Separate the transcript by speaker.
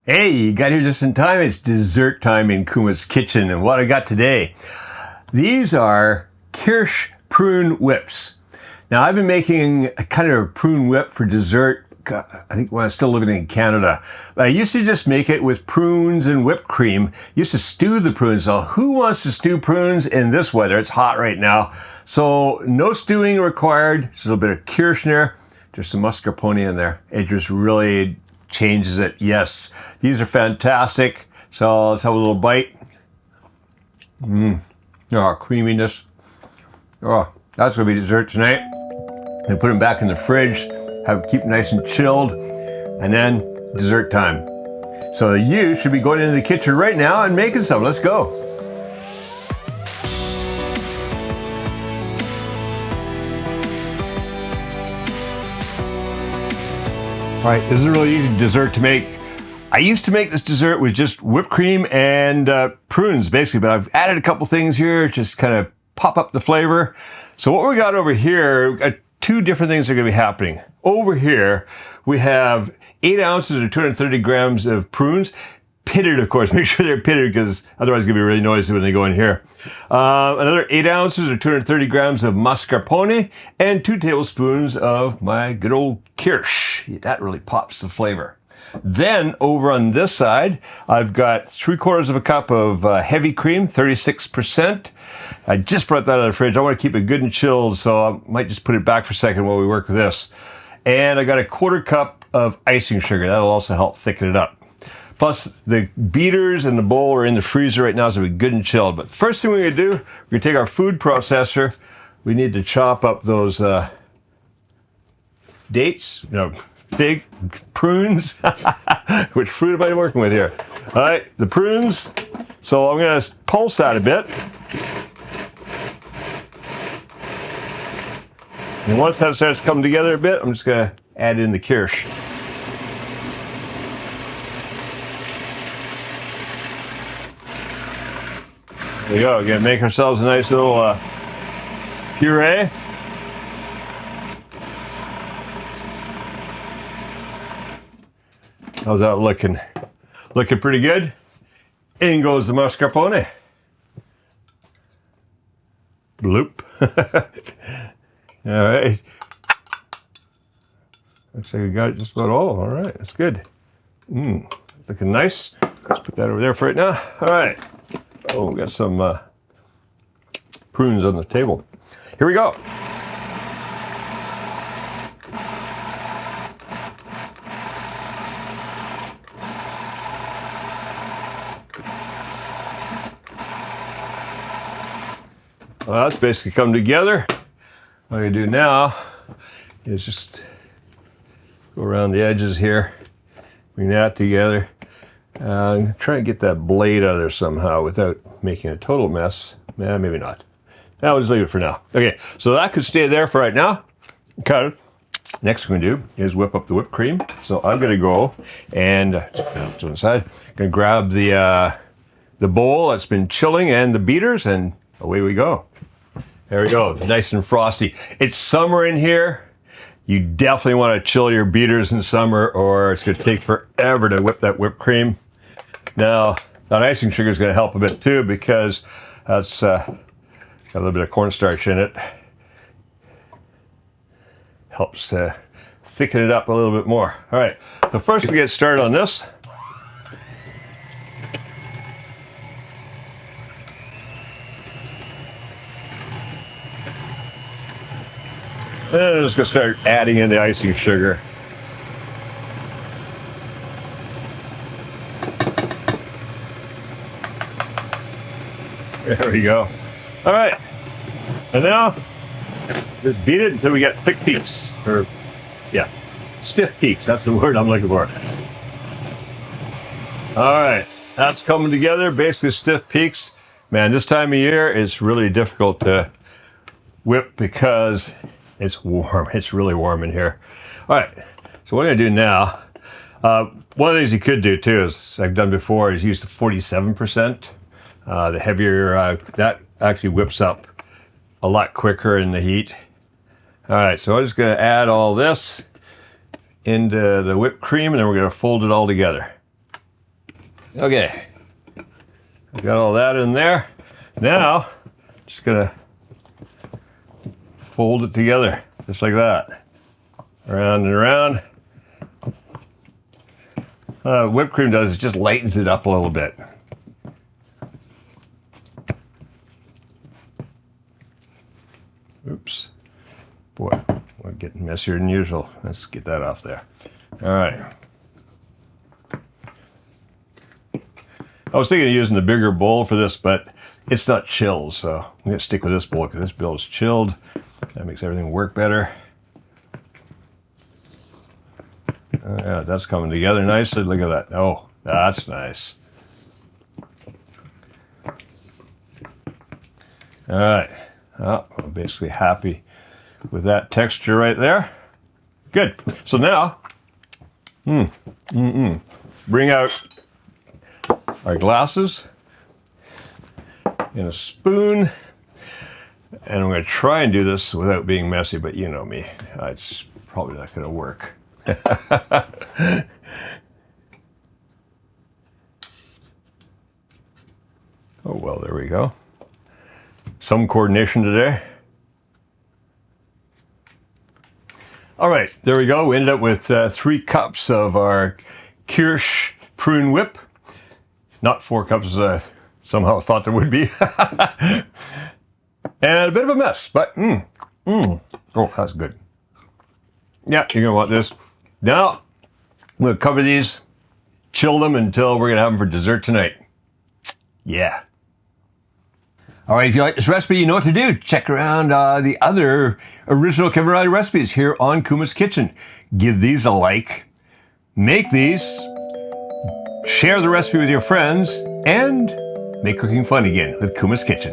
Speaker 1: Hey, you got here just in time. It's dessert time in Kuma's kitchen. And what I got today, these are Kirsch prune whips. Now, I've been making a kind of a prune whip for dessert, I think when I was still living in Canada. But I used to just make it with prunes and whipped cream. Used to stew the prunes. So who wants to stew prunes in this weather? It's hot right now. So no stewing required. Just a little bit of Kirsch in there. Just some mascarpone in there. It just really changes it. Yes, these are fantastic. So let's have a little bite. Oh, creaminess. Oh, that's gonna be dessert tonight. And put them back in the fridge, keep them nice and chilled, and then dessert time. So you should be going into the kitchen right now and making some. Let's go. All right, this is a really easy dessert to make. I used to make this dessert with just whipped cream and prunes, basically, but I've added a couple things here, just kind of pop up the flavor. So what we got over here, we've got two different things that are gonna be happening. Over here, we have 8 ounces or 230 grams of prunes. Pitted, of course. Make sure they're pitted because otherwise it's going to be really noisy when they go in here. Another 8 ounces or 230 grams of mascarpone and 2 tablespoons of my good old Kirsch. That really pops the flavor. Then over on this side, I've got 3/4 cup of heavy cream, 36%. I just brought that out of the fridge. I want to keep it good and chilled, so I might just put it back for a second while we work with this. And I got a 1/4 cup of icing sugar. That'll also help thicken it up. Plus, the beaters and the bowl are in the freezer right now, so it'll be good and chilled. But first thing we're gonna do, we're gonna take our food processor. We need to chop up those dates, fig, prunes. Which fruit am I working with here? All right, the prunes. So I'm gonna pulse that a bit. And once that starts coming together a bit, I'm just gonna add in the Kirsch. There we go. We're gonna make ourselves a nice little puree. How's that looking? Looking pretty good. In goes the mascarpone. Bloop. All right. Looks like we got it just about all right, that's good. Looking nice. Let's put that over there for right now. All right. Oh, we got some prunes on the table. Here we go. Well, that's basically come together. What I'm gonna do now is just go around the edges here, bring that together. Try and get that blade out of there somehow without making a total mess. Maybe not. I'll just leave it for now. Okay, so that could stay there for right now. Cut it. Next we're gonna do is whip up the whipped cream. So I'm gonna go and to the side. Gonna grab the bowl that's been chilling and the beaters, and away we go. There we go, nice and frosty. It's summer in here. You definitely want to chill your beaters in summer, or it's going to take forever to whip that whipped cream. Now, that icing sugar is going to help a bit too, because that's got a little bit of cornstarch in it. Helps thicken it up a little bit more. All right, so first we get started on this. And I'm just going to start adding in the icing sugar. There we go. All right. And now, just beat it until we get thick peaks. Or, yeah, stiff peaks. That's the word I'm looking for. All right. That's coming together. Basically stiff peaks. Man, this time of year is really difficult to whip because it's warm. It's really warm in here. All right, so what I'm gonna do now, one of the things you could do too, is I've done before, is use the 47%. The heavier, that actually whips up a lot quicker in the heat. All right, so I'm just gonna add all this into the whipped cream, and then we're gonna fold it all together. Okay, got all that in there. Now, just gonna fold it together, just like that. Around and around. Whipped cream does is just lightens it up a little bit. Oops. Boy, we're getting messier than usual. Let's get that off there. All right. I was thinking of using the bigger bowl for this, but it's not chilled, so I'm going to stick with this bowl because this bowl is chilled. That makes everything work better. Yeah, that's coming together nicely. Look at that. Oh, that's nice. All right. Oh, I'm basically happy with that texture right there. Good. So now, bring out our glasses and a spoon. And I'm going to try and do this without being messy, but you know me. It's probably not going to work. Oh, well, there we go. Some coordination today. All right, there we go. We ended up with 3 cups of our Kirsch prune whip. Not 4 cups as I somehow thought there would be. And a bit of a mess, but oh, that's good. Yeah, you're gonna want this. Now, I'm gonna cover these, chill them until we're gonna have them for dessert tonight. Yeah. All right, if you like this recipe, you know what to do. Check around the other original Kevin Riley recipes here on Kuma's Kitchen. Give these a like, make these, share the recipe with your friends, and make cooking fun again with Kuma's Kitchen.